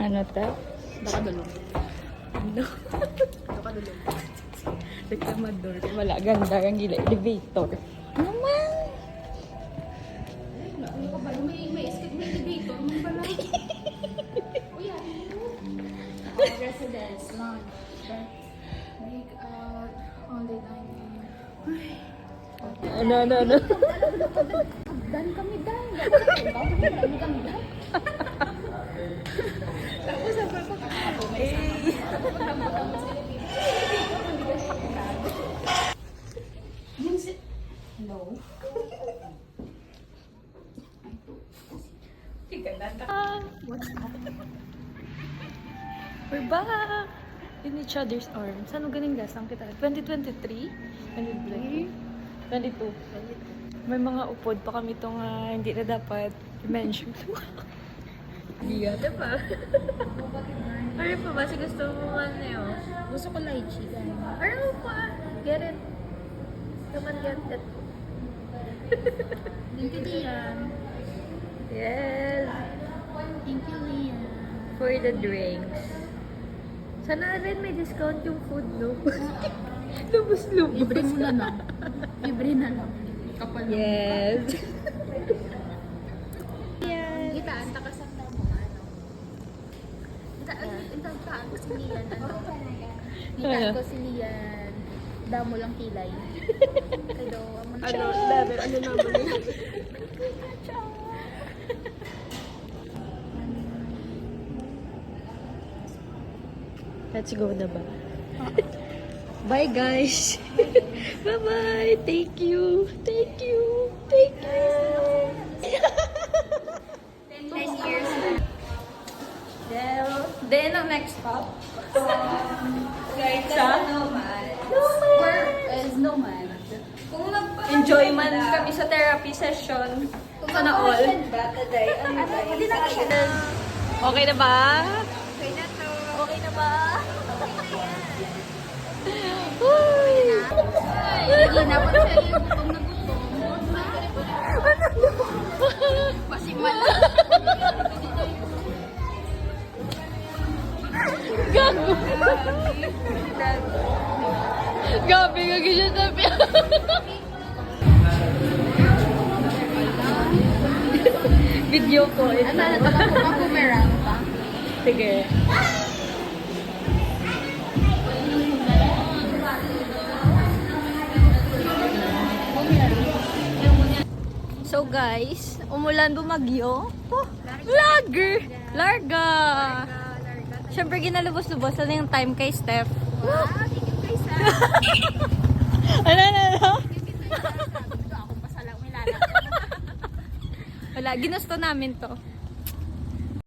Ano to? Nakadulong. Ano? Nakadulong. Reklamador. Wala, ganda. Ang gila. Elevator. Ano man? Ano ka ba? May escape na elevator. Ano pala? Uy, residence, lunch, make out, only dining. Ano? Dan kami, Dan. Dan kami, Dan. Tapos sabi ko, hello? We're back! In each other's arms. Ano ganing gasang kita? 2023? 23? 22. May mga upod pa kami itong hindi na dapat i-mention. Hindi ka, diba? Ano pa ba? Kasi gusto mo ano yun? Gusto ko lychee, Dan. Ano pa? Get it? Come on, get it. Thank you, Lian. Yes! Thank you, Lian. For the drinks. Sana rin may discount yung food, no? Lubos-lubos. Libre mo na lang. Libre na lang. Kapal na. Yes. Kita, ang takasan na mo, ano? Kita, ang taan ko si Lian, ano? Kita ko si Lian. Damo lang kilay. Pero, Ano naman yun? Let's go na ba? Bye guys! Bye-bye! Thank you! Thank you! Thank you! 10 years. Then, ang next stop? Sa Nomad. Where is Nomad? Enjoyment kami sa therapy session. Sana all. Hindi na siya. Okay na ba? Okay na to. Okay na ba? Hindi na po siya yung gutom na gutom. Pasiman na. Gago! Gabi ka ganyan sabi. Video ko. Ano na ito lang kung bumerang pa? Sige. So guys, umulan bumagyo. Oh, vlogger! Larga! Siyempre ginalubos-lubos. Ano yung time kay Steph? Wow, thank you guys. Ano? Ako pa sa lang, may lalak. Wala, ginusto namin to.